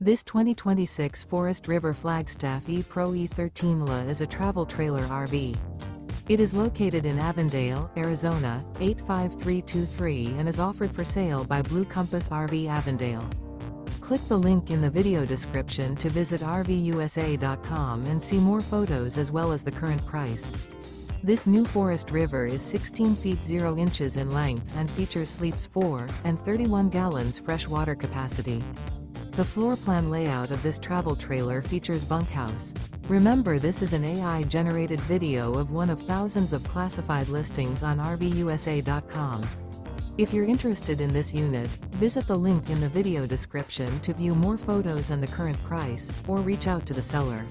This 2026 Forest River Flagstaff E-Pro E13 LA is a travel trailer RV. It is located in Avondale, Arizona, 85323 and is offered for sale by Blue Compass RV Avondale. Click the link in the video description to visit RVUSA.com and see more photos as well as the current price. This new Forest River is 16 feet 0 inches in length and features sleeps 4 and 31 gallons fresh water capacity. The floor plan layout of this travel trailer features bunkhouse. Remember, this is an AI-generated video of one of thousands of classified listings on RVUSA.com. If you're interested in this unit, visit the link in the video description to view more photos and the current price, or reach out to the seller.